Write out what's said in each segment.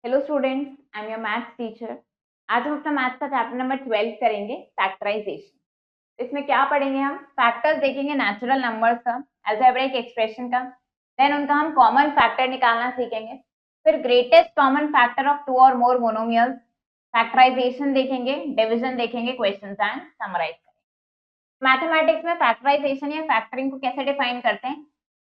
Hello students, I am your maths teacher. आज हम अपना मैथ्स का चैप्टर नंबर 12 करेंगे, फैक्टराइजेशन। इसमें क्या पढ़ेंगे? हम फैक्टर्स देखेंगे, नेचुरल नंबर्स का, अलजेब्रिक एक्सप्रेशन का। देन उनका हम कॉमन फैक्टर निकालना सीखेंगे। फिर greatest common factor of two और मोर मोनोमियल्स, फैक्टराइजेशन देखेंगे, डिवीजन देखेंगे, क्वेश्चंस एंड समराइज करेंगे। मैथमेटिक्स में फैक्टराइजेशन या फैक्टरिंग को कैसे डिफाइन करते हैं?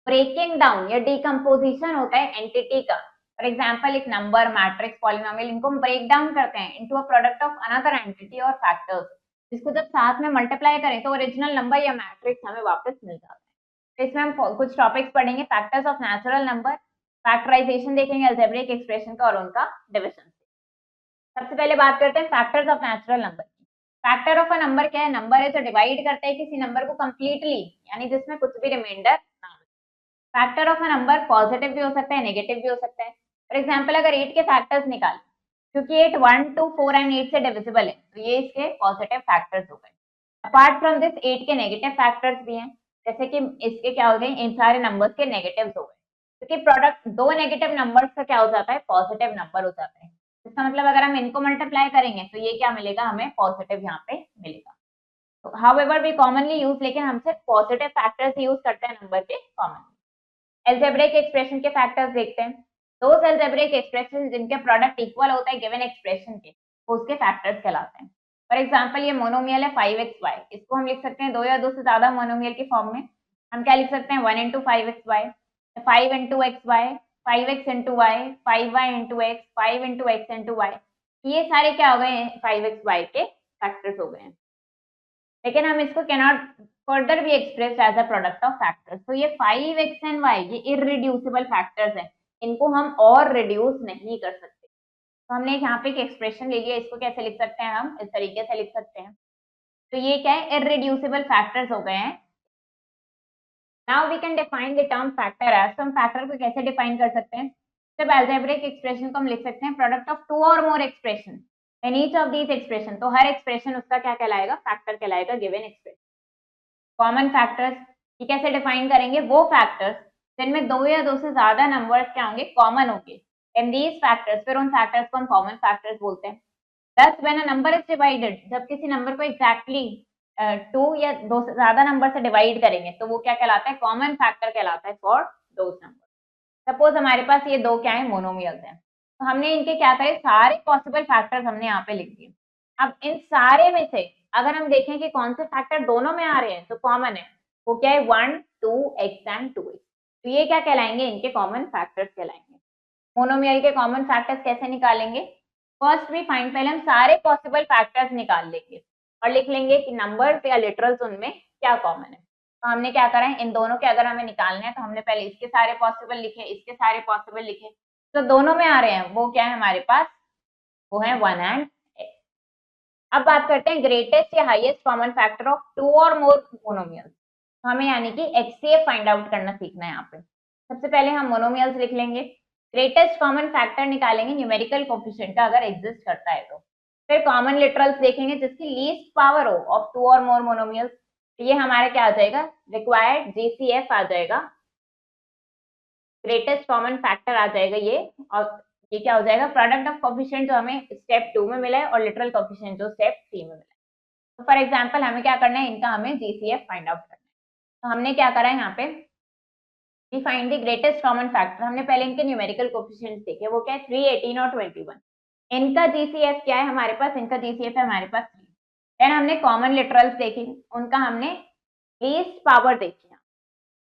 ब्रेकिंग डाउन या डिकम्पोजिशन होता है एंटिटी का। फॉर एग्जाम्पल, एक नंबर, मैट्रिक्स, पॉलिनोमियल, इनको हम ब्रेक डाउन करते हैं into a product of another entity और फैक्टर्स, जिसको जब साथ में मल्टीप्लाई करें तो ओरिजिनल नंबर या मैट्रिक्स हमें वापस मिल जाता है। तो इसमें हम कुछ टॉपिक्स पढ़ेंगे, factors of natural number, factorisation देखेंगे, अलजेब्रिक एक्सप्रेशन का और उनका डिविजन। सबसे पहले बात करते हैं फैक्टर्स ऑफ नेचुरल नंबर की। फैक्टर ऑफ अ नंबर क्या है? नंबर है जो डिवाइड करता है किसी नंबर को कंप्लीटली, यानी जिसमें कुछ भी रिमाइंडर ना हो। Factor of a number positive भी हो सकता है, नेगेटिव भी हो सकता है। फॉर एग्जाम्पल, अगर 8 के फैक्टर्स निकालें, क्योंकि 8 1 2 4 एंड 8 से डिविजिबल है, तो ये इसके पॉजिटिव फैक्टर्स हो गए। अपार्ट फ्रॉम दिस 8 के नेगेटिव फैक्टर्स भी हैं, जैसे कि इसके क्या हो गए, इन सारे नंबर्स के नेगेटिव्स हो गए, क्योंकि प्रोडक्ट दो नेगेटिव नंबर्स का क्या हो जाता है, पॉजिटिव नंबर हो जाता है। इसका मतलब अगर हम इनको मल्टीप्लाई करेंगे तो ये क्या मिलेगा, हमें पॉजिटिव यहाँ पे मिलेगा। तो हाउएवर वी कॉमनली यूज, लेकिन हम सिर्फ पॉजिटिव फैक्टर्स यूज करते हैं नंबर के कॉमन। अलजेब्रिक एक्सप्रेशन के फैक्टर्स देखते हैं। दोस अलजेब्रिक एक्सप्रेशन जिनके प्रोडक्ट इक्वल होता है गिवन एक्सप्रेशन के, वो उसके फैक्टर्स कहलाते हैं। फॉर एग्जांपल, ये मोनोमियल है 5xy, इसको हम लिख सकते हैं दो या दो से ज्यादा मोनोमियल के फॉर्म में। हम क्या लिख सकते हैं, 1 into 5xy, 5 into xy, 5x into y, 5y into x, 5 into x into y. ये सारे क्या हो गए, 5xy के फैक्टर्स हो गए हैं। लेकिन हम इसको cannot further be express as a product of factors. तो ये 5x एंड y ये इररिड्यूसिबल फैक्टर्स हैं, इनको हम और रिड्यूस नहीं कर सकते। तो हमने यहाँ पे एक एक्सप्रेशन ले लिया, इसको कैसे लिख सकते हैं, हम इस तरीके से लिख सकते हैं। तो ये क्या है, इररिड्यूसिबल फैक्टर्स हो गए हैं। Now we can define the term factor as. तो हम फैक्टर को कैसे डिफाइन कर सकते हैं? जब अलजेब्रिक एक्सप्रेशन को हम लिख सकते हैं प्रोडक्ट ऑफ टू और more expression in each of these expression, तो हर एक्सप्रेशन उसका क्या कहलाएगा, फैक्टर कहलाएगा, गिवन एक्सप्रेशन। कॉमन फैक्टर्स ये कैसे डिफाइन करेंगे, वो फैक्टर्स जिनमें दो या दो से ज्यादा नंबर्स क्या होंगे, कॉमन होंगे। एंड दीज फैक्टर्स, फिर उन फैक्टर्स को हम कॉमन फैक्टर्स बोलते हैं। दस when a number is divided, जब किसी नंबर को एग्जैक्टली टू या दो से ज्यादा नंबर से डिवाइड करेंगे तो वो क्या कहलाता है, कॉमन फैक्टर कहलाता है फॉर दोस नंबर। सपोज हमारे पास ये दो क्या है, मोनोमियल्स हैं, तो हमने इनके क्या करे, सारे पॉसिबल फैक्टर्स हमने यहाँ पे लिख दिए। अब इन सारे में से अगर हम देखें कि कौन से फैक्टर दोनों में आ रहे हैं तो कॉमन है, वो क्या है, 1 2 x एंड 2x। तो ये क्या कहलाएंगे, इनके कॉमन फैक्टर्स कहलाएंगे। मोनोमियल के कॉमन फैक्टर्स कैसे निकालेंगे? फर्स्ट वी फाइंड, पहले हम सारे पॉसिबल फैक्टर्स निकाल लेंगे और लिख लेंगे कि नंबर्स या लिटरल्स उनमें क्या कॉमन है। तो हमने क्या करा है, इन दोनों के अगर हमें निकालने हैं तो हमने पहले इसके सारे पॉसिबल लिखे, इसके सारे पॉसिबल लिखे, तो दोनों में आ रहे हैं वो क्या है हमारे पास, वो है 1 एंड x। अब बात करते हैं ग्रेटेस्ट या highest common factor of two और मोर मोनोमियल्स। तो हमें यानी कि HCF फाइंड आउट करना सीखना है यहाँ पे। सबसे पहले हम मोनोमियल्स लिख लेंगे, ग्रेटेस्ट कॉमन फैक्टर निकालेंगे न्यूमेरिकल कोफिशिएंट का, अगर एग्जिस्ट करता है तो। फिर कॉमन लिटरल्स देखेंगे जिसकी लीस्ट पावर हो ऑफ टू और मोर मोनोमियल्स, तो ये हमारा क्या आ जाएगा, रिक्वायर्ड GCF आ जाएगा, ग्रेटेस्ट कॉमन फैक्टर आ जाएगा ये। और ये क्या हो जाएगा, प्रोडक्ट ऑफ कोफिशिएंट जो हमें स्टेप 2 में मिला है और लिटरल कोफिशिएंट जो स्टेप 3 में मिला है। तो फॉर एग्जांपल हमें क्या करना है, इनका हमें GCF फाइंड आउट करना है। तो हमने क्या करा है यहाँ पे, we find the greatest common factor. हमने पहले इनके न्यूमेरिकल कोफिशिएंट्स देखे, वो क्या है, 3 18 और 21। इनका GCF क्या है हमारे पास, इनका GCF है हमारे पास 3। देन हमने कॉमन लिटरल्स देखे, उनका हमने लीस्ट पावर देखी।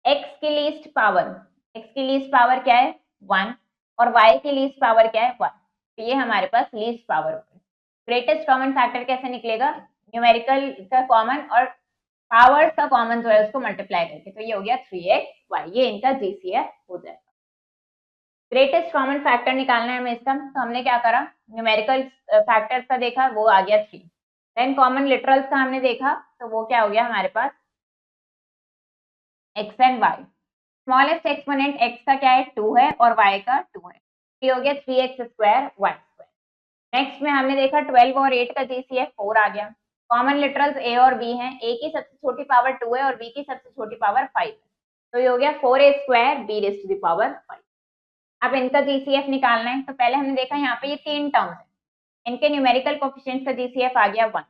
x की लीस्ट पावर, x की लीस्ट पावर क्या है 1 और y की लीस्ट पावर क्या है 1। तो ये हमारे पास लीस्ट पावर हो गई। ग्रेटेस्ट कॉमन फैक्टर कैसे निकलेगा, न्यूमेरिकल का कॉमन और पावर्स का कॉमन जो है उसको मल्टीप्लाई करके, तो ये हो गया 3xy, ये इनका GCF हो जाएगा। ग्रेटेस्ट कॉमन फैक्टर निकालना है हमें इसका, तो हमने क्या करा, न्यूमेरिकल फैक्टर्स का देखा, वो आ गया 3। देन कॉमन लिटरल्स का हमने देखा, तो वो क्या हो गया हमारे पास, x and y। Smallest exponent x का क्या है 2 है और y का 2 है, ये हो गया 3x square y square. Next में हमने देखा 12 और 8 का GCF 4 आ गया। कॉमन लिटरल्स a और b हैं, a की सबसे छोटी पावर 2 है और b की सबसे छोटी पावर 5 है, तो ये हो गया 4a square b raise to the power 5। अब इनका जीसीएफ निकालना है, तो पहले हमने देखा यहाँ पे ये 3 टर्म्स है, इनके न्यूमेरिकल कोफिशिएंट्स का जीसीएफ आ गया 1।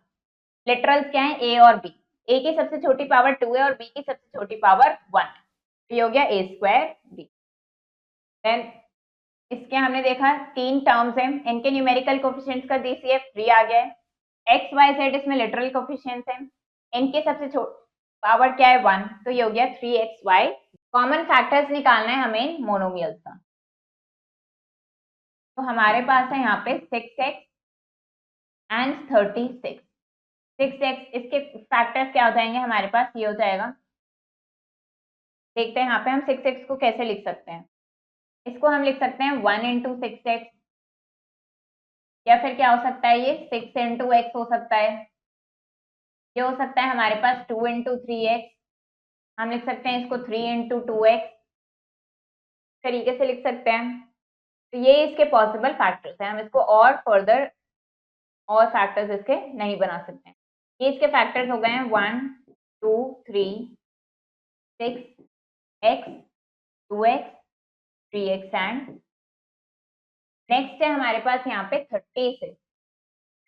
लिटरल्स क्या है, ए और बी, ए की सबसे छोटी पावर 2 है और बी की सबसे छोटी पावर 1 है, तो ये हो गया a स्क्वायर b। देन इसके हमने देखा 3 टर्म्स हैं, इनके न्यूमेरिकल कोफिशिएंट्स का जीसीएफ 3 आ गया है। एक्स वाई जेड इसमें लिटरल कोफिशिएंट्स हैं, इनके सबसे छोटी पावर क्या है 1, तो ये हो गया 3xy। कॉमन फैक्टर्स निकालना है हमें मोनोमियल्स का, तो हमारे पास है यहाँ पे 6x एंड 36। 6x, इसके फैक्टर्स क्या हो जाएंगे हमारे पास, ये हो जाएगा, देखते हैं यहाँ पे हम 6x को कैसे लिख सकते हैं। इसको हम लिख सकते हैं 1 इंटू 6x, या फिर क्या हो सकता है, ये 6 इंटू एक्स हो सकता है, ये हो सकता है हमारे पास 2 इंटू 3x, हम लिख सकते हैं इसको 3 इंटू 2x, तरीके से लिख सकते हैं। तो ये इसके पॉसिबल फैक्टर्स हैं, हम इसको और फर्दर और फैक्टर्स इसके नहीं बना सकते हैं। ये इसके फैक्टर्स हो गए हैं 1 2 3 6x 2x 3x and next है हमारे पास यहाँ पे 36।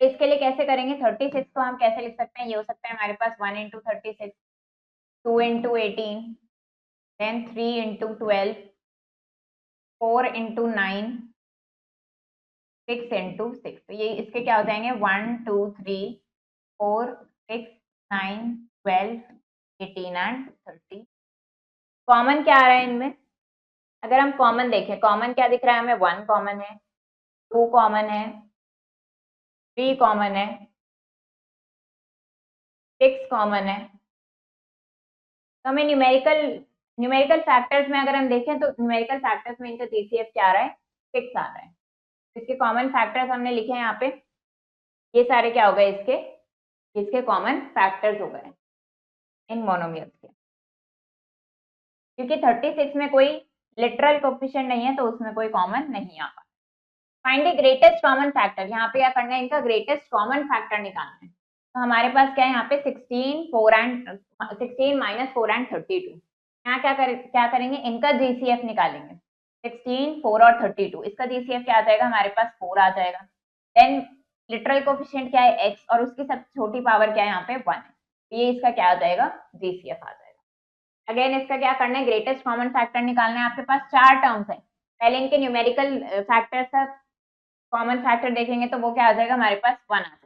इसके लिए कैसे करेंगे, 36 को हम कैसे लिख सकते हैं, ये हो सकता है हमारे पास 1 into 36, 2 into 18, then 3 into 12, 4 into 9, 6 into 6, तो ये इसके क्या हो जाएंगे 1 2 3 4 6 9 12 18 एंड 30। कॉमन क्या आ रहा है इनमें, अगर हम कॉमन देखें, कॉमन क्या दिख रहा है हमें, 1 कॉमन है, 2 कॉमन है, 3 कॉमन है, 6 कॉमन है। तो हमें न्यूमेरिकल फैक्टर्स में अगर हम देखें तो न्यूमेरिकल फैक्टर्स में इनका जीसीएफ क्या आ रहा है, 6 आ रहा है। इसके कॉमन फैक्टर्स हमने लिखे हैं यहाँ पे, ये सारे क्या हो गए इसके कॉमन फैक्टर्स हो गए इन मोनोमियल्स के, क्योंकि 36 में कोई लिटरल कोफिशिएंट नहीं है तो उसमें कोई कॉमन नहीं आ पाता। Find the greatest common factor, यहाँ पे क्या करना है, इनका ग्रेटेस्ट कॉमन फैक्टर निकालना है। तो हमारे पास क्या है यहाँ पे 16 माइनस 4 एंड 32, यहाँ क्या करेंगे, इनका जीसीएफ निकालेंगे। 16 4 और 32, इसका जीसीएफ क्या आ जाएगा हमारे पास 4 आ जाएगा। देन लिटरल कोफिशिएंट क्या है x, और उसकी सबसे छोटी पावर क्या है यहाँ पे 1 है, ये इसका क्या आ जाएगा, जीसीएफ आ जाएगा। अगेन इसका क्या करना है, ग्रेटेस्ट कॉमन फैक्टर निकालना है। आपके पास 4 टर्म्स है, पहले इनके न्यूमेरिकल फैक्टर्स का कॉमन फैक्टर देखेंगे तो वो क्या आ जाएगा हमारे पास 1 आ जाएगा।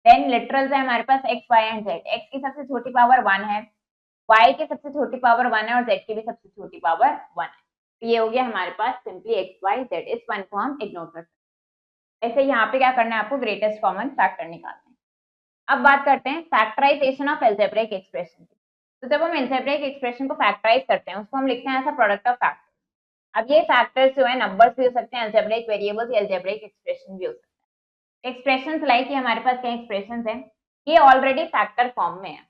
देन लिटरल्स है हमारे पास x y and z, x की सबसे छोटी पावर 1 है, y की सबसे छोटी पावर 1 है और z की भी सबसे छोटी पावर 1 है, तो ये हो गया हमारे पास सिंपली x y z। इस 1 को हम इग्नोर कर सकते हैं। ऐसे यहाँ पे क्या करना है, आपको ग्रेटेस्ट कॉमन फैक्टर निकालना है। अब बात करते हैं फैक्टराइजेशन ऑफ एल्जेब्रिक एक्सप्रेशन की। तो जब हम एल्जेब्रिक एक्सप्रेशन को फैक्टराइज करते हैं उसको हम लिखते हैं as a product of factors. अब ये फैक्टर्स जो है नंबर्स भी हो सकते हैं, एल्जेब्रिक वेरिएबल्स या एल्जेब्रिक एक्सप्रेशन भी हो सकते हैं। एक्सप्रेशंस लाइक ये हमारे पास क्या एक्सप्रेशंस हैं, ये ऑलरेडी फैक्टर फॉर्म में है।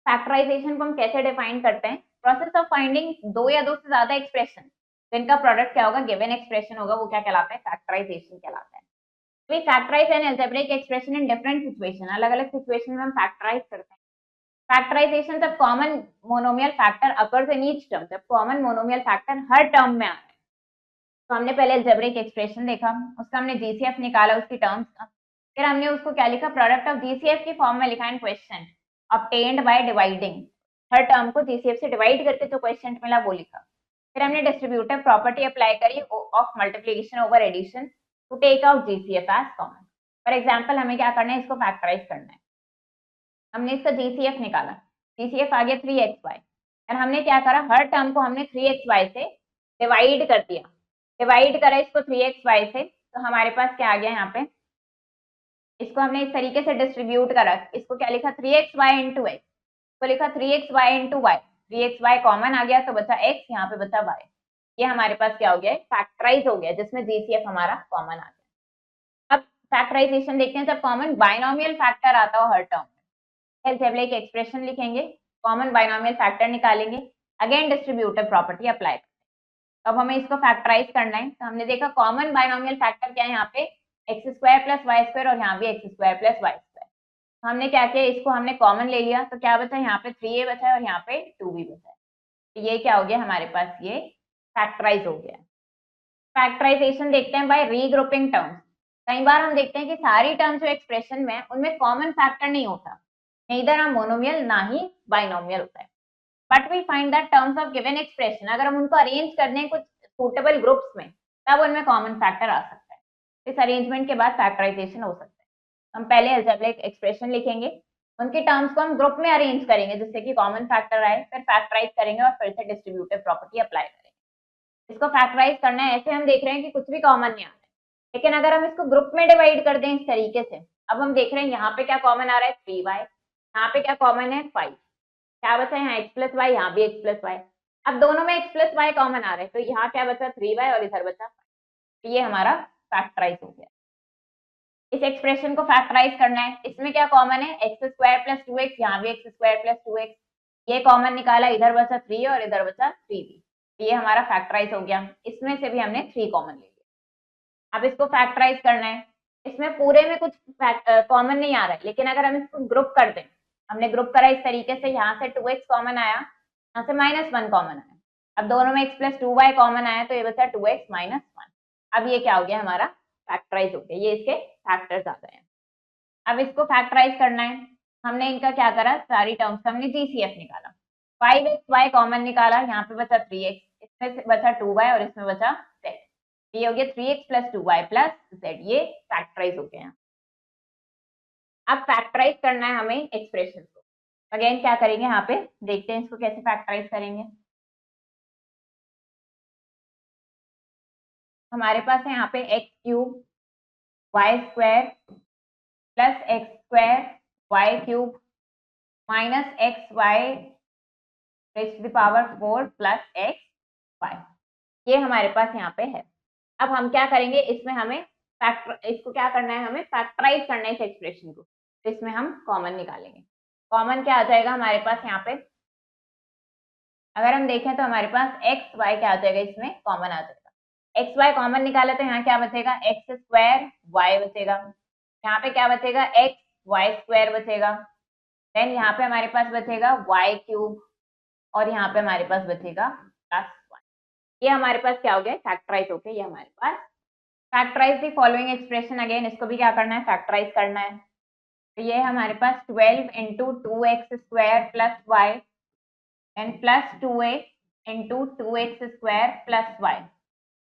फैक्टराइजेशन को हम कैसे डिफाइन करते हैं, प्रोसेस ऑफ फाइंडिंग 2 या 2 से ज्यादा एक्सप्रेशन जिनका प्रोडक्ट क्या होगा, गिवन एक्सप्रेशन होगा, वो क्या कहलाता है, फैक्टराइजेशन कहलाता है। We factorize an algebraic expression in different situation, अलग अलग सिचुएशन में हम फैक्टराइज करते हैं। फैक्टराइजेशन जब common monomial factor occurs in each term, जब कॉमन मोनोमियल फैक्टर हर टर्म में आ रहा है, तो हमने पहले अलजेब्रिक एक्सप्रेशन देखा, उसका हमने जीसीएफ निकाला उसकी टर्म्स का, फिर हमने उसको क्या लिखा, प्रोडक्ट ऑफ जीसीएफ की फॉर्म में लिखा in question obtained by dividing, हर टर्म को जीसीएफ से डिवाइड करके जो क्वेश्चन मिला वो लिखा। फिर हमने डिस्ट्रीब्यूटिव प्रॉपर्टी अप्लाई करी of multiplication over addition to take out GCF as common. For example हमें क्या करना है, इसको फैक्टराइज करना है, हमने इसका जीसीएफ निकाला, जीसीएफ आ गया 3xy, और हमने क्या करा, हर टर्म को हमने 3xy से डिवाइड कर दिया, डिवाइड करा इसको 3xy से, तो हमारे पास क्या आ गया यहाँ पे, इसको हमने इस तरीके से डिस्ट्रीब्यूट करा, इसको क्या लिखा 3xy इंटू एक्स, तो लिखा 3xy into Y, 3xy common आ गया तो बचा x, यहाँ पे बचा y, ये हमारे पास क्या हो गया, फैक्टराइज हो गया जिसमें जीसीएफ हमारा कॉमन आ गया। अब फैक्टराइजेशन देखते हैं, जब कॉमन बाइनोमियल फैक्टर आता हो हर टर्म में, एल्जेब्रिक एक्सप्रेशन लिखेंगे, कॉमन बाइनोमियल फैक्टर निकालेंगे, अगेन डिस्ट्रीब्यूटिव प्रॉपर्टी अप्लाई। अब हमें इसको फैक्टराइज करना है, तो हमने देखा कॉमन बाइनोमियल फैक्टर क्या है यहाँ पे, x square plus y square, और यहाँ भी x square plus y square. हमने क्या किया, इसको हमने कॉमन ले लिया, तो क्या बचा यहाँ पे 3a बचा है और यहाँ पे 2b बचा है, तो ये क्या हो गया हमारे पास, ये फैक्टराइज हो गया। फैक्टराइजेशन देखते हैं बाय रीग्रुपिंग टर्म्स। कई बार हम देखते हैं कि सारी टर्म्स जो एक्सप्रेशन में है उनमें कॉमन फैक्टर नहीं होता, नीदर आ मोनोमियल ना ही बाइनोमियल होता है। But we find that terms of given expression, अगर हम उनको अरेंज कर दें कुछ सूटेबल ग्रुप्स में, तब उनमें कॉमन फैक्टर आ सकता है। इस अरेंजमेंट के बाद फैक्टराइजेशन हो सकता है। हम पहले अलजेब्रिक एक्सप्रेशन लिखेंगे, उनकी टर्म्स को हम ग्रुप में अरेंज करेंगे जिससे कि कॉमन फैक्टर आए, फिर फैक्टराइज करेंगे और फिर से डिस्ट्रीब्यूटिव प्रॉपर्टी अप्लाई करेंगे। इसको फैक्टराइज करना है, ऐसे हम देख रहे हैं कि कुछ भी कॉमन नहीं आ रहा है, लेकिन अगर हम इसको ग्रुप में डिवाइड कर दें इस तरीके से, अब हम देख रहे हैं यहाँ पे क्या कॉमन आ रहा है 3y, यहाँ पे क्या कॉमन है 5, क्या बचा यहाँ x प्लस वाई, यहाँ भी x प्लस वाई। अब दोनों में x प्लस वाई कॉमन आ रहा है, तो यहाँ क्या बचा 3y और इधर बचा 5। तो ये हमारा फैक्टराइज हो गया। इस एक्सप्रेशन को फैक्टराइज करना है, इसमें क्या कॉमन है एक्स स्क्वायर प्लस 2x, यहाँ भी एक्स स्क्वायर प्लस 2x, ये कॉमन निकाला, इधर बचा 3 और इधर बचा 3b। ये हमारा फैक्टराइज हो गया, इसमें से भी हमने 3 कॉमन ले लिया। अब इसको फैक्टराइज करना है, इसमें पूरे में कुछ कॉमन नहीं आ रहा है, लेकिन अगर हम इसको ग्रुप कर दें, हमने ग्रुप करा इस तरीके से, यहाँ से 2x कॉमन आया, यहाँ से -1 कॉमन आया, अब दोनों में x प्लस 2y कॉमन आया, तो ये बचा 2x माइनस 1। अब ये क्या हो गया हमारा फैक्टराइज हो गया, ये इसके फैक्टर्स आ गए हैं। अब इसको फैक्टराइज करना है, हमने इनका क्या करा, सारी टर्म्स का हमने जीसीएफ निकाला, 5xy कॉमन निकाला, यहाँ पे बचा 3x, इसमें से बचा 2y और इसमें बचा z, ये हो गया 3x plus 2y plus z, ये फैक्टराइज हो गया। अब फैक्टराइज करना है हमें एक्सप्रेशन को, अगेन क्या करेंगे, यहाँ पे देखते हैं इसको कैसे फैक्टराइज करेंगे। हमारे पास है यहाँ पे x cube y square plus x square y cube minus x y raise to the power 4 plus x y, ये हमारे पास यहाँ पे है। अब हम क्या करेंगे, इसमें हमें इसको क्या करना है, हमें फैक्टराइज करना है इस एक्सप्रेशन को, तो इसमें हम कॉमन निकालेंगे। कॉमन क्या आ जाएगा हमारे पास यहाँ पे, अगर हम देखें तो हमारे पास एक्स वाई क्या आ जाएगा, इसमें कॉमन आ जाएगा। एक्स वाई कॉमन निकाले तो यहाँ क्या बचेगा, एक्स स्क्वायर वाई बचेगा, यहाँ पे क्या बचेगा, एक्स वाई स्क्वायर बचेगा, देन यहाँ पे हमारे पास बचेगा वाई क्यूब और यहाँ पे हमारे पास बचेगा प्लस 1। ये हमारे पास क्या हो गया, फैक्टराइज हो गया, ये हमारे पास factorise the following expression, again इसको भी क्या करना है, फैक्टराइज करना है। तो ये हमारे पास 12 into 2x square plus y and plus 2a into 2x square plus y.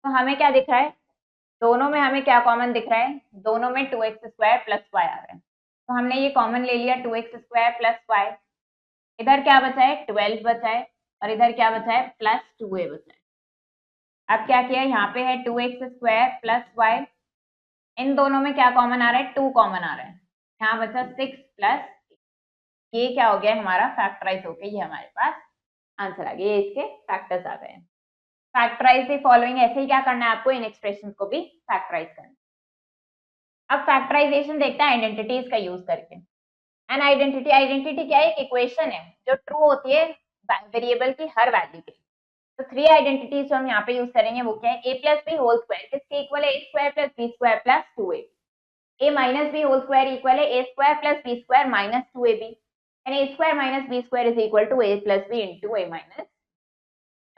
तो हमें क्या दिख रहा है, दोनों में हमें क्या कॉमन दिख रहा है, दोनों में 2x स्क्वायर प्लस वाई आ रहा है, तो हमने ये कॉमन ले लिया 2x स्क्वायर प्लस वाई। इधर क्या बचा है 12 बचा है और इधर क्या बचा है प्लस 2a बचा है। अब क्या किया, यहाँ पे है 2x स्क्वायर प्लस वाई, इन दोनों में क्या कॉमन आ रहा है 2 कॉमन आ रहा है, यहाँ बचा 6 प्लस, ये क्या हो गया हमारा फैक्टराइज हो गया, ये हमारे पास आंसर आ गया, ये इसके फैक्टर्स आ गए हैं। फैक्टराइज द फॉलोइंग, ऐसे ही क्या करना है आपको, इन एक्सप्रेशन को भी फैक्टराइज करना है। अब फैक्टराइजेशन देखते हैं आइडेंटिटीज का यूज करके। एन आइडेंटिटी, आइडेंटिटी क्या है, एक इक्वेशन है जो ट्रू होती है वेरिएबल की हर वैल्यू के। तो 3 आइडेंटिटीज जो हम यहाँ पे यूज करेंगे वो क्या है, a plus b whole square किसके इक्वल है, a square plus b square plus 2a, a minus b whole square equal है a square plus b square minus 2ab, and a square minus b square is equal to a plus b into a minus.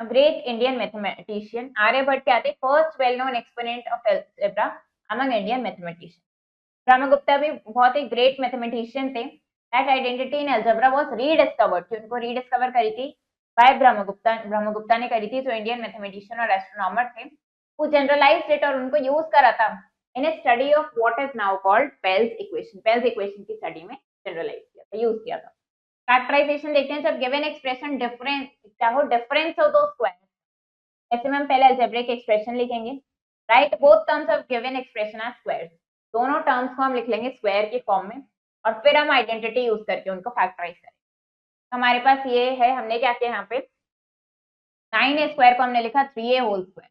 Great Indian mathematician Aryabhatta क्या थे, first well known exponent of algebra among Indian mathematician. Brahmagupta भी बहुत ही great mathematician थे। That identity in algebra was rediscovered, कि उनको rediscover करी थी बाय ब्रह्मगुप्ता, ब्रह्मगुप्ता ने करी थी, जो इंडियन मैथमेटिशियन और एस्ट्रोनॉमर थे। वो जनरलाइज्ड इट और उनको यूज करा था in a study of what is now called Pell's equation, Pell's equation की स्टडी में जनरलाइज किया था, यूज किया था। फैक्टराइजेशन देखते हैं, जब गिवन एक्सप्रेशन डिफरेंस क्या हो, डिफरेंस हो दो स्क्वायर, ऐसे में हम पहले अलजेब्रिक एक्सप्रेशन लिखेंगे, right both terms of given expression are squares, दोनों टर्म्स को हम लिख लेंगे स्क्वायर के फॉर्म में और फिर हम आइडेंटिटी यूज करके उनको फैक्टराइज करेंगे। तो हमारे पास ये है, हमने क्या किया यहाँ पे 9a स्क्वायर को हमने लिखा 3a whole square,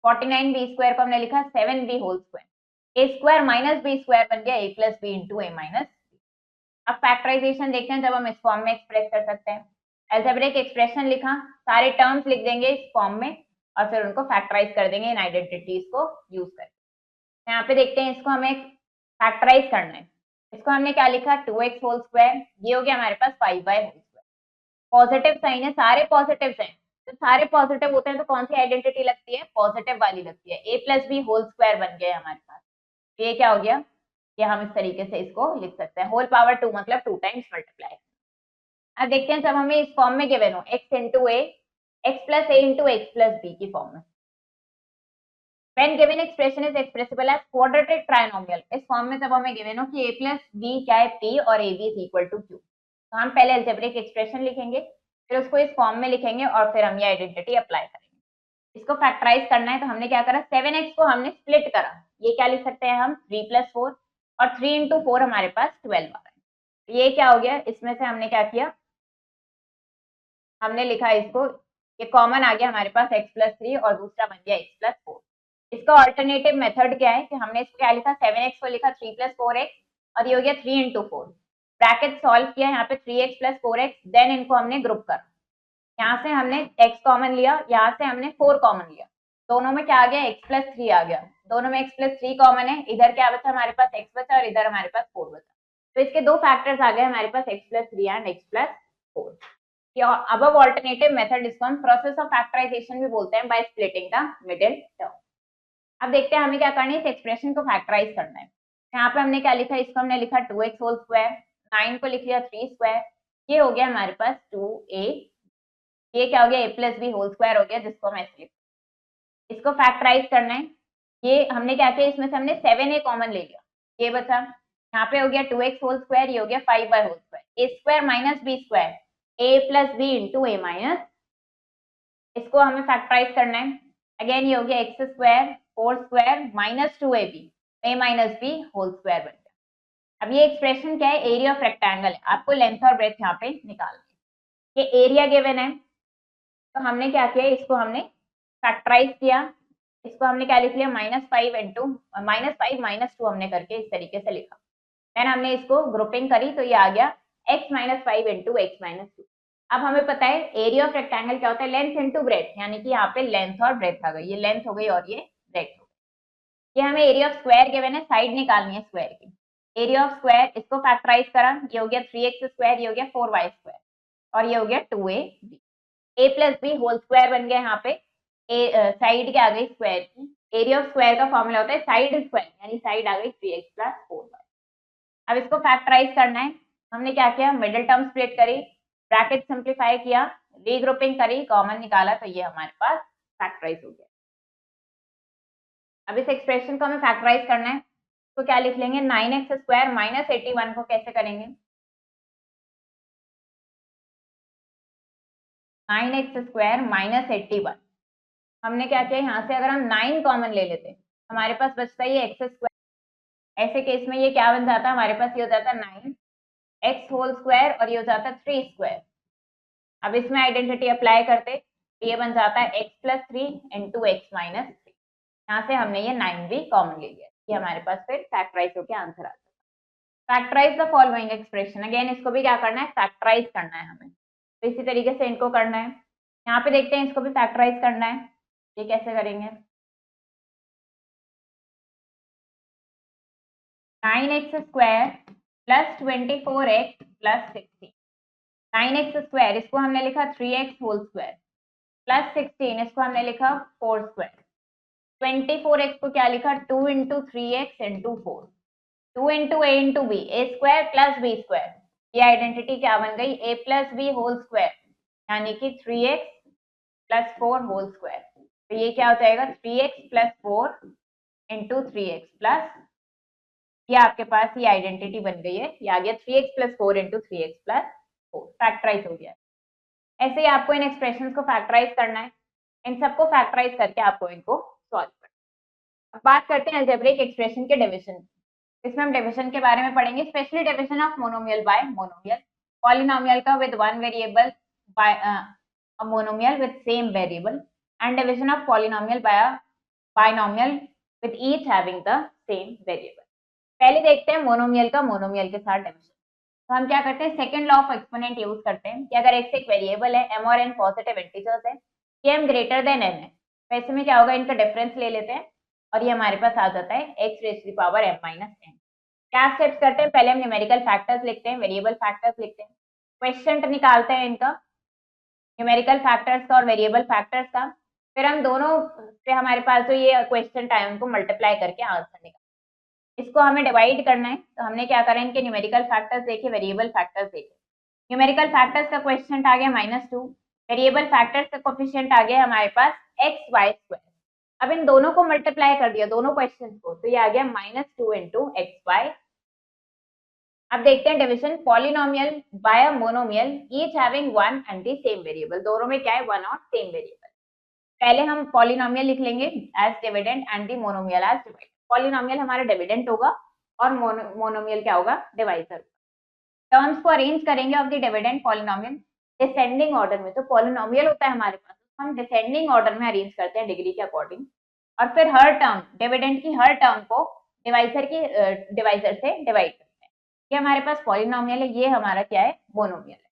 49b square को हमने लिखा 7b whole square, a square minus b square बन गया a plus b into a minus. अब फैक्टराइजेशन देखते हैं, जब हम इस फॉर्म में एक्सप्रेस कर सकते हैं, अलजेब्रिक एक्सप्रेशन लिखा, सारे टर्म्स लिख देंगे इस फॉर्म में और फिर उनको फैक्टराइज कर देंगे इन आइडेंटिटीज को यूज करके। यहाँ पे देखते हैं, इसको हमें फैक्टराइज करना है, इसको हमने क्या लिखा 2x होल स्क्वायर, ये हो गया हमारे पास 5y whole square, positive sign है, सारे पॉजिटिव हैं, तो सारे पॉजिटिव होते हैं तो कौन सी आइडेंटिटी लगती है, पॉजिटिव वाली लगती है। ए प्लस बी होल स्क्वायर बन गया हमारे पास। ये क्या हो गया, ये हम इस तरीके से इसको लिख सकते हैं, होल पावर 2 मतलब 2 टाइम्स मल्टीप्लाई। अब देखते हैं जब हमें इस फॉर्म में गिवन हो x इंटू ए, एक्स प्लस ए इंटू एक्स प्लस बी की फॉर्म में, when given expression is expressible as quadratic trinomial, इस फॉर्म में जब हमें गिवन हो कि a प्लस b क्या है p और ab is equal to q, तो हम पहले अलजेब्रिक एक्सप्रेशन लिखेंगे, फिर उसको इस फॉर्म में लिखेंगे और फिर हम ये आइडेंटिटी अप्लाई करेंगे। इसको फैक्टराइज करना है तो हमने क्या करा, 7x को हमने स्प्लिट करा, ये क्या लिख सकते हैं हम 3 प्लस 4, और 3 इंटू 4 हमारे पास 12 आ रहा है। ये क्या हो गया, इसमें से हमने क्या किया, हमने लिखा इसको, ये कॉमन आ गया हमारे पास x प्लस 3 और दूसरा बन गया x प्लस 4। इसका ऑल्टरनेटिव मेथड क्या है कि हमने इसको क्या लिखा, 7x को लिखा 3 प्लस 4x और ये हो गया 3 इंटू 4, ब्रैकेट सॉल्व किया, यहाँ पे 3x प्लस 4x, देन इनको हमने ग्रुप करा, यहाँ से हमने x कॉमन लिया, यहाँ से हमने 4 कॉमन लिया, दोनों में क्या आ गया, x प्लस 3 आ गया, दोनों में x प्लस 3 कॉमन है, इधर क्या बचा हमारे पास x बचा और इधर हमारे पास 4 बचा, तो इसके दो फैक्टर्स आ गए हमारे पास x plus 3 and x plus 4। Above alternative method, इसको हम प्रोसेस ऑफ फैक्टराइजेशन भी बोलते हैं, by splitting the middle term. अब देखते हैं हमें क्या करना है, इस एक्सप्रेशन को फैक्टराइज करना है। यहाँ पे हमने क्या लिखा, इसको हमने लिखा 2x होल स्क्वायर, 9 को लिख लिया 3 स्क्वायर, ये हो गया हमारे पास 2a, ये क्या हो गया a plus b whole square हो गया, जिसको हम ऐसे लिख, इसको फैक्टराइज करना है। ये हमने क्या किया, इसमें से हमने 7a कॉमन ले लिया, ये बचा, यहाँ पे हो गया 2x होल स्क्वायर, ये हो गया 5y whole square, a square minus b square, a plus b into a minus, इसको हमें फैक्टराइज करना है। अगेन ये हो गया x square 4 square minus 2ab, a minus b whole square बन गया। अब ये एक्सप्रेशन क्या है, एरिया ऑफ रेक्टेंगल है, आपको लेंथ और ब्रेथ यहाँ पे निकालना है। ये एरिया गिवन है, तो हमने क्या किया, इसको हमने फैक्टराइज किया, इसको हमने क्या लिख लिया, -5 इंटू -5 -2 हमने करके इस तरीके से लिखा, देन हमने इसको ग्रुपिंग करी तो ये आ गया x minus 5 into x minus 2। अब हमें पता है एरिया ऑफ रेक्टेंगल क्या होता है, लेंथ इंटू ब्रेथ, यानी कि यहाँ पे लेंथ और ब्रेथ आ गई, ये लेंथ हो गई और ये ब्रेथ हो गई। ये हमें एरिया ऑफ स्क्वायर गिवन है, साइड निकालनी है स्क्वायर की, एरिया ऑफ स्क्वायर, इसको फैक्टराइज करा, ये हो गया 3x स्क्वायर, ये हो गया 4y स्क्वायर और ये हो गया 2ab, a plus b whole square बन गया, यहाँ पे साइड क्या आ गई स्क्वायर की, एरिया ऑफ स्क्वायर का फॉर्मूला होता है साइड स्क्वायर, यानी साइड आ गई 3x प्लस 4y। अब इसको फैक्टराइज करना है, हमने क्या किया, मिडिल टर्म स्प्लिट करी, ब्रैकेट सिंप्लीफाई किया, रीग्रुपिंग करी, कॉमन निकाला, तो ये हमारे पास फैक्टराइज हो गया। अब इस एक्सप्रेशन को हमें फैक्टराइज करना है, तो क्या लिख लेंगे, 9x स्क्वायर माइनस 81 को कैसे करेंगे, 9x स्क्वायर माइनस 81, हमने क्या किया, यहाँ से अगर हम 9 कॉमन ले लेते हमारे पास बचता है ये एक्स स्क्वायर, ऐसे केस में ये क्या बन जाता है, हमारे पास ये हो जाता है 9x होल स्क्वायर और ये हो जाता है 3 स्क्वायर। अब इसमें आइडेंटिटी अप्लाई करते, ये बन जाता है x plus 3 into x minus 3, यहाँ से हमने ये 9 भी कॉमन ले लिया, ये हमारे पास फिर फैक्टराइज होकर आंसर आता है। Factorise the following expression, again इसको भी क्या करना है, फैक्टराइज करना है हमें, तो इसी तरीके से इनको करना है। यहाँ पे देखते हैं इसको भी फैक्टराइज करना है, ये कैसे करेंगे, 9x square plus 24x plus 16, 9x square इसको हमने लिखा 3x होल स्क्वायर प्लस 16 इसको हमने लिखा 4 स्क्वायर, 24x को क्या लिखा 2 into 3x into 4, 2 into a into b, a square plus b square, ये आइडेंटिटी क्या बन गई, a plus b whole square, यानी कि 3x प्लस 4 होल स्क्वायर, तो ये क्या हो जाएगा 3x plus 4 into 3x plus, ये आपके पास ये आइडेंटिटी बन गई है, ये आ गया 3x plus 4 into 3x plus 4, factorise हो गया। ऐसे ही आपको इन एक्सप्रेशंस को फैक्टराइज करना है, इन सबको फैक्टराइज करके आपको इनको सॉल्व करना है। अब बात करते हैं अलजेब्रिक एक्सप्रेशन के डिवीजन, इसमें हम डिवीजन के बारे में पढ़ेंगे, specially division of monomial by monomial, polynomial का with one variable by a monomial with same variable, and division of polynomial by a binomial with each having the same variable. पहले देखते हैं मोनोमियल का monomial के साथ division. तो हम क्या करते हैं, second law of exponent use करते हैं कि अगर x एक वेरिएबल है, m और n पॉजिटिव इंटीजर्स है, कि m ग्रेटर देन n है, तो ऐसे में क्या होगा, इनका डिफरेंस ले लेते हैं और ये हमारे पास आ जाता है x raise to the power m minus n। क्या स्टेप्स करते हैं, पहले हम न्यूमेरिकल फैक्टर्स लिखते हैं, वेरिएबल फैक्टर्स लिखते हैं, क्वेश्चन निकालते हैं इनका, न्यूमेरिकल फैक्टर्स का और वेरिएबल फैक्टर्स का। फिर हम दोनों से हमारे पास जो ये क्वेश्चन था उनको मल्टीप्लाई करके आंसर निकाल। इसको हमें डिवाइड करना है, तो हमने क्या करा, इनके न्यूमेरिकल फैक्टर्स देखे, वेरिएबल फैक्टर्स देखे। न्यूमेरिकल फैक्टर्स का क्वेश्चन आ गया -2, वेरिएबल फैक्टर्स का कोफिशिएंट आ गया हमारे पास एक्स वाई स्क्वायर। अब इन दोनों को मल्टीप्लाई कर दिया, दोनों क्वेश्चन को, तो ये आ गया -2 इंटू एक्स वाई। अब देखते हैं division, polynomial by a monomial each having one and the same variable. दोनों में क्या है, वन और सेम वेरिएबल। पहले हम पॉलिनोमियल लिख लेंगे as dividend and the monomial as divided. Polynomial हमारा डिविडेंड होगा और मोनोमियल क्या होगा, डिवाइजर। टर्म्स को अरेंज करेंगे of the dividend polynomial descending order में। तो पॉलिनोमियल होता है हमारे पास, हम डिसेंडिंग ऑर्डर में अरेंज करते हैं डिग्री के अकॉर्डिंग। और फिर हर टर्म, डिविडेंड की हर टर्म को डिवाइजर से डिवाइड करते हैं। ये हमारे पास पॉलिनोमियल है, ये हमारा क्या है, मोनोमियल है।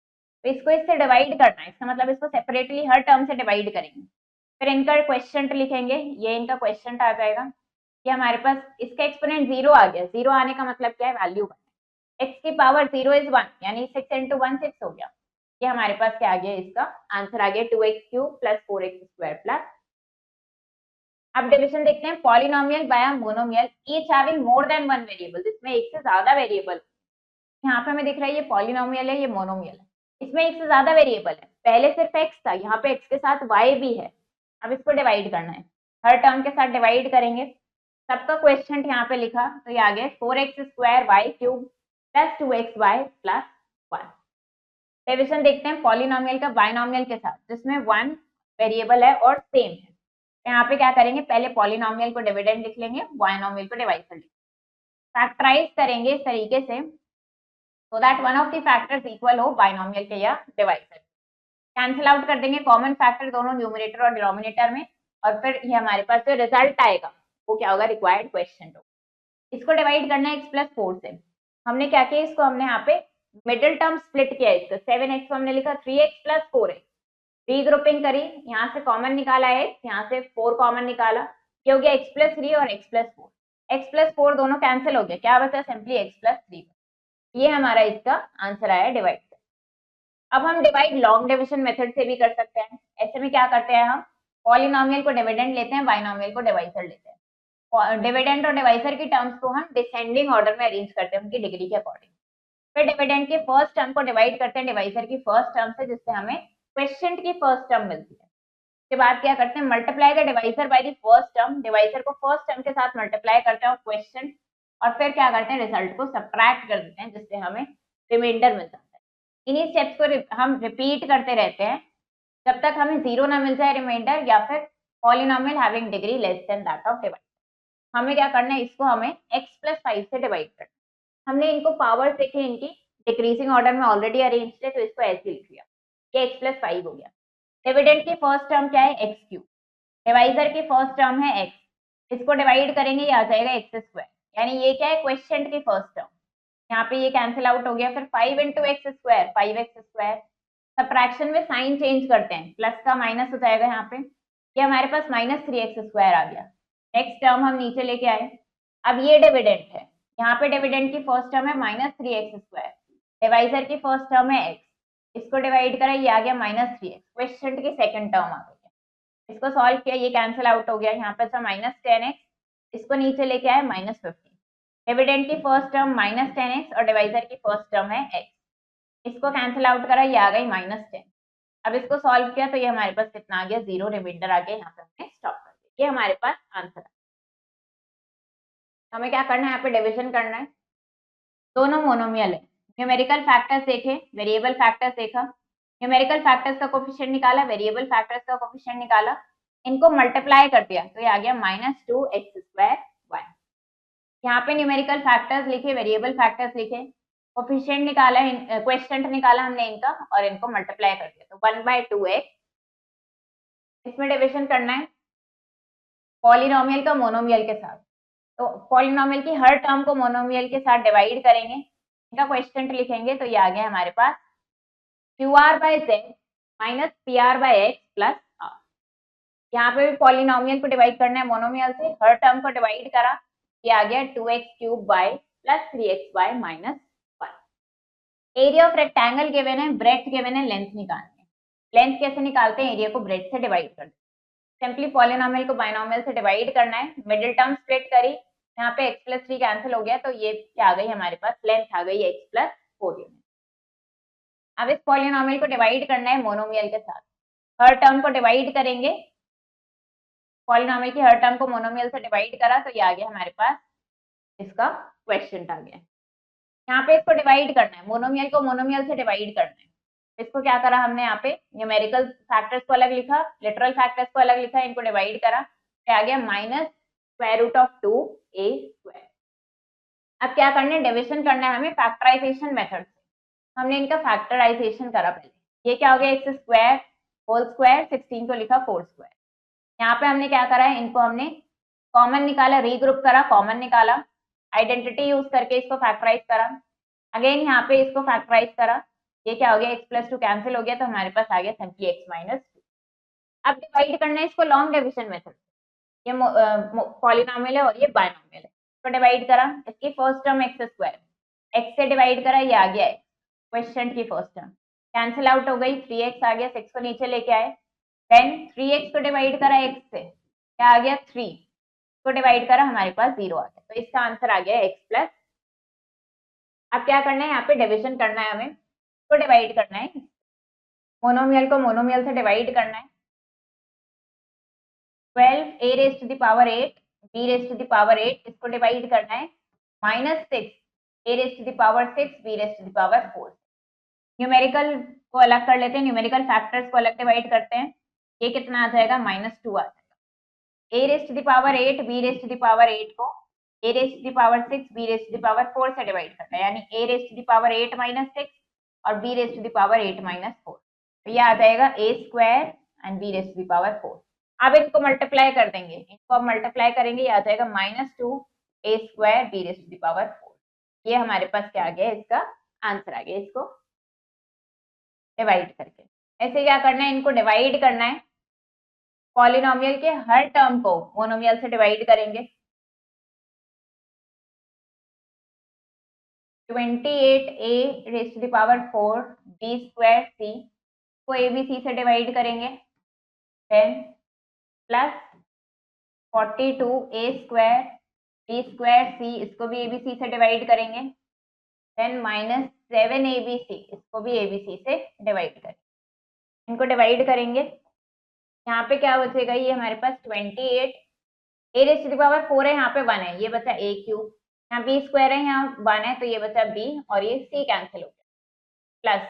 तो इसको इससे डिवाइड करना है, इसका मतलब इसको सेपरेटली हर टर्म से डिवाइड करेंगे। फिर इनका क्वेश्चन लिखेंगे, ये इनका क्वेश्चन आ जाएगा। ये हमारे पास इसका एक्सपोनेंट 0 आ गया। 0 आने का मतलब क्या है, वैल्यू x की पावर 0 इज 1, यानी 6 इंटू 1 6 हो गया। ये हमारे पास क्या आ गया, इसका आंसर आ गया 2x³ प्लस 4x² प्लस। अब डिवीजन देखते हैं, polynomial by a monomial each having more than one variable. इसमें एक से ज्यादा वेरिएबल, यहाँ पे हमें दिख रहा है ये पॉलिनोमियल है, ये मोनोमियल है, इसमें एक से ज्यादा वेरिएबल है। पहले सिर्फ x था, यहाँ पे x के साथ y भी है। अब इसको डिवाइड करना है, हर टर्म के साथ डिवाइड करेंगे। सबका क्वेश्चन यहाँ पे लिखा, तो ये आ गया 4x² y³ plus 2xy plus 1। Division देखते हैं पॉलिनोमियल का बाइनोमियल के साथ, जिसमें वन वेरिएबल है और सेम है। यहाँ पे क्या करेंगे, पहले पॉलिनोमियल को डिविडेंड लिख लेंगे, बाइनोमियल को डिवाइजर लिख लेंगे। फैक्टराइज करेंगे इस तरीके से so that one of the factors equal हो बाइनोमियल के या डिवाइजर। कैंसिल आउट कर देंगे कॉमन फैक्टर दोनों न्यूमरेटर और डिनोमिनेटर में, और फिर ये हमारे पास जो रिजल्ट आएगा वो क्या होगा, रिक्वायर्ड क्वेश्चन होगा। इसको डिवाइड करना है x+4 से। हमने क्या किया, इसको हमने यहाँ पे मिडिल टर्म स्प्लिट किया, इसका 7x को हमने लिखा 3x प्लस 4x, रीग्रुपिंग करी, यहाँ से कॉमन निकाला है, यहाँ से 4 कॉमन निकाला, ये हो गया x+3 और x+4। x+4 दोनों कैंसिल हो गया, क्या बचा, सिंपली x+3। ये हमारा इसका आंसर आया डिवाइड। अब हम डिवाइड लॉन्ग डिविजन मेथड से भी कर सकते हैं। ऐसे में क्या करते हैं, हम पॉलिनोमियल को डिविडेंड लेते हैं, बाइनोमियल को डिवाइजर लेते हैं। डिविडेंड और डिवाइजर की टर्म्स को हम डिसेंडिंग ऑर्डर में अरेंज करते हैं उनकी डिग्री के अकॉर्डिंग। फिर डिविडेंड के फर्स्ट टर्म को डिवाइड करते हैं डिवाइजर की फर्स्ट टर्म से, जिससे हमें क्वेश्चन की फर्स्ट टर्म मिलती है। उसके बाद क्या करते हैं, multiply the divisor by the first term, divisor को फर्स्ट टर्म के साथ मल्टीप्लाई करते हैं क्वेश्चन, और फिर क्या करते हैं, रिजल्ट को सब्ट्रैक्ट कर देते हैं, जिससे हमें रिमाइंडर मिल जाता है। इन्हीं स्टेप्स को हम रिपीट करते रहते हैं जब तक हमें 0 ना मिल जाए रिमाइंडर, या फिर polynomial having degree less than that of divisor. हमें क्या करना है, इसको हमें x+5 से डिवाइड करना है। हमने इनको पावर्स देखे, इनकी डिक्रीजिंग ऑर्डर में ऑलरेडी अरेंज थे, तो इसको ऐसे लिख लिया, ये x+5 हो गया। डिविडेंड की फर्स्ट टर्म क्या है, x³, डिवाइजर की फर्स्ट टर्म है x, इसको डिवाइड करेंगे, ये आ जाएगा x², यानी ये क्या है, क्वेश्चन की फर्स्ट टर्म। यहाँ पे ये कैंसिल आउट हो गया। फिर 5 इंटू x², 5x²। सब्ट्रैक्शन में साइन चेंज करते हैं, प्लस का माइनस हो जाएगा यहाँ पे, ये हमारे पास -3x² आ गया। नेक्स्ट टर्म हम नीचे लेके आए। अब ये डिविडेंड है, यहाँ पे डिविडेंड की फर्स्ट टर्म है -3x², डिवाइजर की फर्स्ट टर्म है x, इसको डिवाइड करा, ये आ गया -3x, क्वेश्चन की सेकंड टर्म आ गई। इसको सॉल्व किया, ये कैंसिल आउट हो गया, यहाँ पे था -10x, इसको नीचे लेके आए -15। डिविडेंड की फर्स्ट टर्म -10x और डिवाइजर की फर्स्ट टर्म है x, इसको कैंसिल आउट करा, ये आ गई -10। अब इसको सॉल्व किया तो ये हमारे पास कितना आ गया, 0 रिमाइंडर आ गया। यहाँ पे हमने स्टॉप कर दिया, ये हमारे पास आंसर है। हमें क्या करना है, यहाँ पे डिविजन करना है। दोनों मोनोमियल है, न्यूमेरिकल फैक्टर्स देखे, वेरिएबल फैक्टर्स देखा, न्यूमेरिकल फैक्टर्स का कोफिशिएंट निकाला, वेरिएबल फैक्टर्स का कोफिशिएंट निकाला, इनको मल्टीप्लाई कर दिया, तो ये आ गया -2x² y। यहाँ पे न्यूमेरिकल फैक्टर्स लिखे, वेरिएबल फैक्टर्स लिखे, कोफिशिएंट निकाला, क्वेश्चन निकाला हमने इनका, और इनको मल्टीप्लाई कर दिया, तो 1/2x। इसमें डिविजन करना है पॉलिनोमियल का मोनोमियल के साथ, तो पॉलिनोमियल की हर टर्म को मोनोमियल के साथ डिवाइड करेंगे, इनका क्वेश्चन लिखेंगे, तो ये आ गया हमारे पास QR/z minus PR/x plus r। यहाँ पे भी पॉलिनोमियल को डिवाइड करना है मोनोमियल से, हर टर्म को डिवाइड करा, ये आ गया 2x³ y plus 3xy minus 1। Area of rectangle given है, ब्रेड्थ गिवन है, लेंथ निकालनी है। लेंथ कैसे निकालते हैं, एरिया को ब्रेड से डिवाइड कर देते। सिंपली पॉलिनोमियल को बाइनोमियल से डिवाइड करना है, मिडिल टर्म स्प्लिट करी, यहाँ पे x+3 कैंसिल हो गया, तो ये क्या आ गई हमारे पास, लेंथ आ गई x+4 यूनिट। अब इस पॉलिनोमियल को डिवाइड करना है मोनोमियल के साथ, हर टर्म को डिवाइड करेंगे, पॉलिनोमियल की हर टर्म को मोनोमियल से डिवाइड करा तो ये आ गया हमारे पास, इसका क्वेश्चन आ गया। यहाँ पे इसको डिवाइड करना है, मोनोमियल को मोनोमियल से डिवाइड करना है। इसको क्या करा हमने, यहाँ पे न्यूमेरिकल फैक्टर्स को अलग लिखा, लिटरल फैक्टर्स को अलग लिखा, इनको डिवाइड करा, तो आ गया -√2a²। अब क्या करना है, डिविजन करना है हमें फैक्टराइजेशन मेथड से। हमने इनका फैक्टराइजेशन करा पहले, ये क्या हो गया, x² होल स्क्वायर, 16 को लिखा 4²। यहाँ पे हमने क्या करा है, इनको हमने कॉमन निकाला, रीग्रुप करा, कॉमन निकाला, आइडेंटिटी यूज करके इसको फैक्टराइज करा, अगेन यहाँ पे इसको फैक्टराइज करा, ये क्या हो गया, x+2 कैंसिल हो गया, तो हमारे पास आ गया सिंपली x-2। अब डिवाइड करना है इसको लॉन्ग डिविजन मेथड, ये पॉलिनोमियल है और ये बाइनोमियल है, तो डिवाइड करा, इसकी फर्स्ट टर्म x², x से डिवाइड करा, ये आ गया है क्वेश्चन की फर्स्ट टर्म, कैंसिल आउट हो गई, 3x आ गया, 6 को नीचे लेके आए, देन 3x को डिवाइड करा x से, क्या आ गया 3 को डिवाइड करा, हमारे पास 0 आ गया, तो इसका आंसर आ गया x+। अब क्या करना है, यहाँ पे डिविजन करना है हमें, तो डिवाइड करना है, मोनोमियल को मोनोमियल से डिवाइड करना है, 12a⁸ b⁸ इसको डिवाइड करना है, -6a⁶ b⁴ न्यूमेरिकल को अलग कर लेते हैं, न्यूमेरिकल फैक्टर्स को अलग डिवाइड करते हैं, ये कितना आ जाएगा, -2 आ जाएगा, a⁸ b⁴ को a⁶ b⁴ से डिवाइड करना है, यानी a⁸ -6 और b⁴ तो ये आ जाएगा a² एंड b⁴। अब इनको मल्टीप्लाई कर देंगे, इनको अब मल्टीप्लाई करेंगे, ये आ जाएगा -2a² b⁴। ये हमारे पास क्या आ गया, इसका आंसर आ गया, इसको डिवाइड करके। ऐसे क्या करना है, इनको डिवाइड करना है, पॉलिनोमियल के हर टर्म को मोनोमियल से डिवाइड करेंगे, 28a⁴ b²c को abc से डिवाइड करेंगे, देन प्लस 42a² b²c इसको भी abc से डिवाइड करेंगे, देन -7abc इसको भी abc से डिवाइड करेंगे, इनको डिवाइड करेंगे, यहाँ पे क्या बचेगा, ये हमारे पास 28 a⁴ है, यहाँ पे 1 है, ये बचा a³, यहाँ b² है, यहाँ 1 है, तो ये बचा b और ये c कैंसिल हो गया, प्लस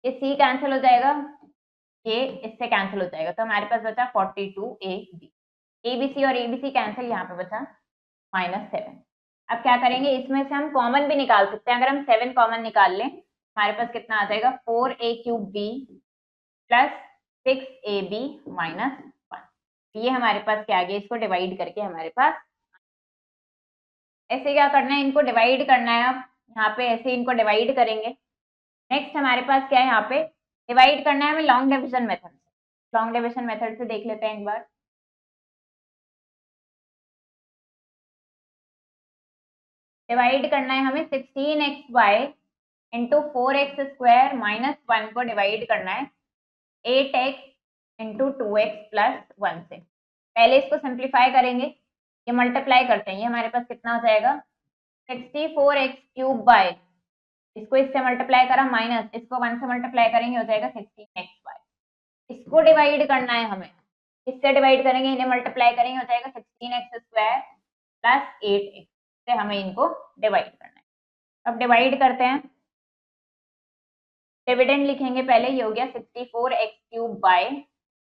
ये c कैंसिल हो जाएगा, ये इससे कैंसिल हो जाएगा, तो हमारे पास बचा 42ab, abc और abc कैंसिल, यहाँ पे बचा -7। अब क्या करेंगे, इसमें से हम कॉमन भी निकाल सकते हैं, अगर हम 7 कॉमन निकाल लें, हमारे पास कितना आ जाएगा, 4a³ प्लस 6ab -1, ये हमारे पास क्या आ गया, इसको डिवाइड करके हमारे पास, ऐसे क्या करना है, इनको डिवाइड करना है, अब यहाँ पे ऐसे इनको डिवाइड करेंगे। नेक्स्ट हमारे पास क्या है, यहाँ पे डिवाइड करना है हमें लॉन्ग डिविजन मेथड से, लॉन्ग डिविजन मेथड से देख लेते हैं एक बार। डिवाइड करना है हमें 16xy इंटू 4x² -1 को डिवाइड करना है 8x इंटू 2x प्लस 1 से। पहले इसको सिंप्लीफाई करेंगे, ये मल्टीप्लाई करते हैं, ये हमारे पास कितना हो जाएगा 64x³ बाय, इसको इससे मल्टीप्लाई करा माइनस, इसको 1 से मल्टीप्लाई करेंगे, हो जाएगा 16xy। इसको डिवाइड करना है हमें, इससे डिवाइड करेंगे, इन्हें मल्टीप्लाई करेंगे, हो जाएगा 16x² प्लस 8x से हमें इनको डिवाइड करना है। अब डिवाइड करते हैं, डिविडेंड लिखेंगे पहले, ये हो गया 64x³ बाय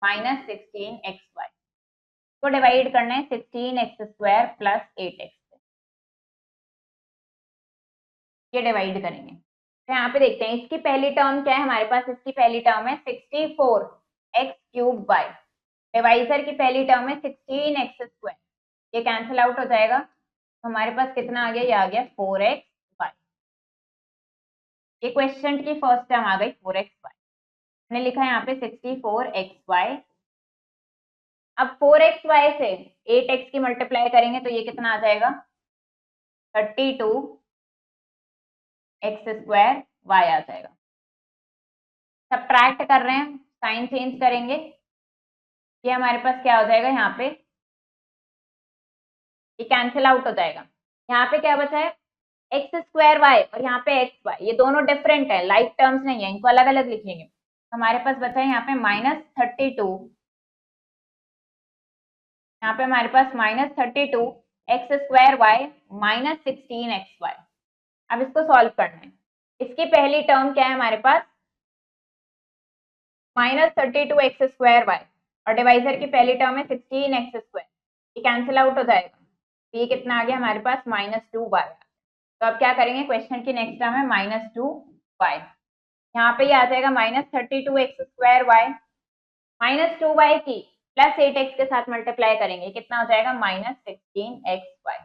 -16xy, को डिवाइड करना है 16x² प्लस 8x से, ये डिवाइड करेंगे। तो यहाँ पे देखते हैं इसकी पहली टर्म क्या है हमारे पास, इसकी पहली टर्म है 64x³ बाय, डिवाइजर की पहली टर्म है 16x², ये कैंसिल आउट हो जाएगा, तो हमारे पास कितना आ गया, ये आ गया 4xy, ये क्वेश्चन की फर्स्ट टर्म आ गई 4xy, हमने लिखा है यहाँ पे 64xy। अब 4xy से 8x की मल्टीप्लाई करेंगे, तो ये कितना आ जाएगा 32x² y आ जाएगा। सब्ट्रैक्ट कर रहे हैं, साइन चेंज करेंगे, ये हमारे पास क्या हो जाएगा, यहाँ पे ये कैंसिल आउट हो जाएगा। यहाँ पे क्या बचा है, एक्स स्क्वायर वाई और यहाँ पे एक्स वाई, ये दोनों डिफरेंट है, लाइक टर्म्स नहीं है, इनको अलग अलग लिखेंगे। हमारे पास बचा है यहाँ पे -32, यहाँ पे हमारे पास -32 x square y -16 x y. अब इसको सॉल्व करना है। इसकी पहली टर्म क्या है हमारे पास, -32 एक्स स्क्वायर वाई, और डिवाइजर की पहली टर्म है 16 एक्स स्क्वायर, ये कैंसिल आउट हो जाएगा, तो ये कितना आ गया हमारे पास -2 वाई। तो अब क्या करेंगे, क्वेश्चन की नेक्स्ट टर्म है -2 वाई, यहाँ पे ये आ जाएगा -32 एक्स स्क्वायर वाई, -2 वाई की +8 एक्स के साथ मल्टीप्लाई करेंगे, कितना हो जाएगा -16 एक्स वाई।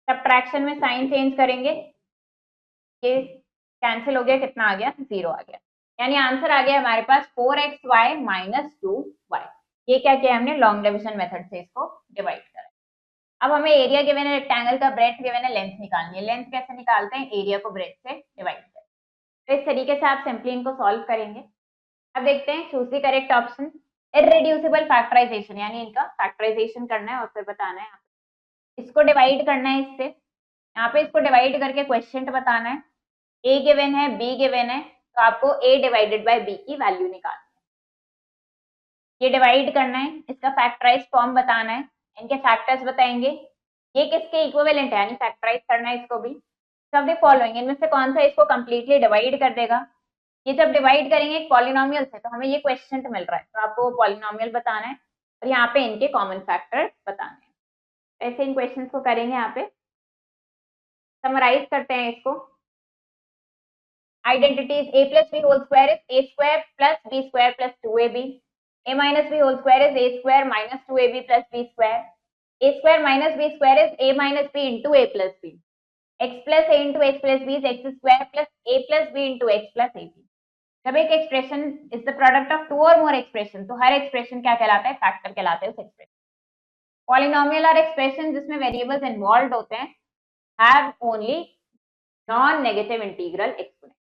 सब्ट्रैक्शन में साइन चेंज करेंगे, ये कैंसिल हो गया, कितना आ गया, 0 आ गया। यानी आंसर आ गया हमारे पास 4xy -2y। ये क्या किया हमने, लॉन्ग डिवीजन मेथड से इसको डिवाइड करा। अब हमें एरिया गिवन है रेक्टेंगल का, ब्रेड्थ गिवन है, लेंथ निकालनी है। लेंथ कैसे निकालते हैं, एरिया को ब्रेड्थ से डिवाइड करें। तो इस तरीके से आप सिंपली इनको सॉल्व करेंगे। अब देखते हैं, choose the correct option. Irreducible factorisation, यानी इनका फैक्टराइजेशन करना है और फिर बताना है, इसको डिवाइड करना है इससे, यहाँ पे इसको डिवाइड करके क्वेश्चन बताना है। ए गिवन है, बी गिवन है, तो आपको ए डिवाइडेड बाय बी की वैल्यू निकालनी है, ये डिवाइड करना है, इसका फैक्टराइज फॉर्म बताना है, इनके फैक्टर्स बताएंगे, ये किसके इक्विवेलेंट है, यानी फैक्टराइज करना है इसको भी। सब द फॉलोइंग, इनमें से कौन सा इसको कंप्लीटली डिवाइड कर देगा। ये जब डिवाइड करेंगे एक पॉलिनोमियल से, तो हमें ये क्वेश्चन मिल रहा है, तो आपको वो पॉलिनोमियल बताना है और यहाँ पे इनके कॉमन फैक्टर बताने हैं। ऐसे इन क्वेश्चन को करेंगे। यहाँ पे समराइज करते हैं इसको। Identities a plus b whole square is a square plus b square plus 2ab. A minus b whole square is a square minus 2ab plus b square. A square minus b square is a minus b into a plus b. X plus a into x plus b is x square plus a plus b into x plus ab. जब एक expression is the product of two और more expression, तो हर expression क्या कहलाता है, factor कहलाता है उस एक्सप्रेशन। पॉलिनोमियल और एक्सप्रेशन जिसमें वेरिएबल्स इन्वॉल्व होते हैं have only non negative integral exponent.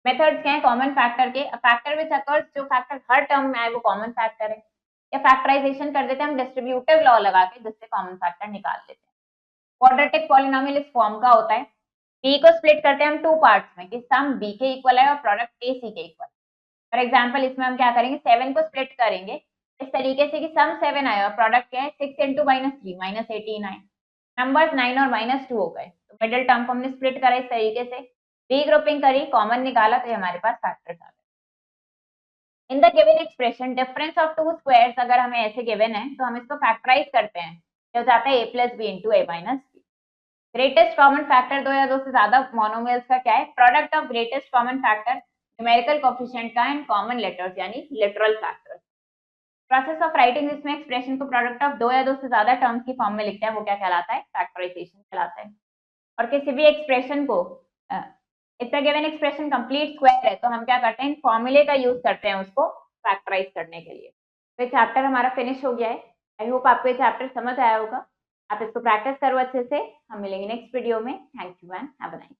Methods क्या है कॉमन फैक्टर के, फैक्टर विच अकर्स, जो फैक्टर हर टर्म में आए वो कॉमन फैक्टर है, या फैक्टराइजेशन कर देते हैं हम डिस्ट्रीब्यूटिव लॉ लगा के, जिससे कॉमन फैक्टर निकाल लेते हैं। क्वाड्रेटिक पॉलिनोमियल इस फॉर्म का होता है। बी को स्प्लिट करते हैं हम टू पार्ट्स में, कि सम बी के इक्वल है और प्रोडक्ट ए सी के इक्वल। फॉर एग्जाम्पल इसमें हम क्या करेंगे, 7 को स्प्लिट करेंगे इस तरीके से कि सम 7 आया और प्रोडक्ट क्या है 6 इंटू -3 -18 आए, नंबर्स 9 और -2 हो गए, तो मिडिल टर्म को हमने स्प्लिट करा इस तरीके से, रीग्रुपिंग करी, कॉमन निकाला, तो ये हमारे पास फैक्टर्स आ गए। In the given expression difference of to squares, अगर हमें ऐसे गिवन है तो हम इसको फैक्टराइज करते हैं, ये हो जाता है a plus b into a minus b. Greatest common factor, दो या दो से ज्यादा मोनोमियल्स का क्या है, product of greatest common factor, numerical coefficient का एंड कॉमन लेटर्स यानी literal factors. Process of writing, जिसमें एक्सप्रेशन को प्रोडक्ट ऑफ दो या दो से ज्यादा टर्म्स की फॉर्म में लिखते हैं, वो क्या कहलाता है, फैक्टराइजेशन कहलाता है। और किसी भी एक्सप्रेशन को इतना गिवन एक्सप्रेशन कंप्लीट स्क्वायर है, तो हम क्या करते हैं, फॉर्मूले का यूज करते हैं उसको फैक्टराइज करने के लिए। तो ये चैप्टर हमारा फिनिश हो गया है। आई होप आपको ये चैप्टर समझ आया होगा। आप इसको प्रैक्टिस करो अच्छे से। हम मिलेंगे नेक्स्ट वीडियो में। Thank you and have a nice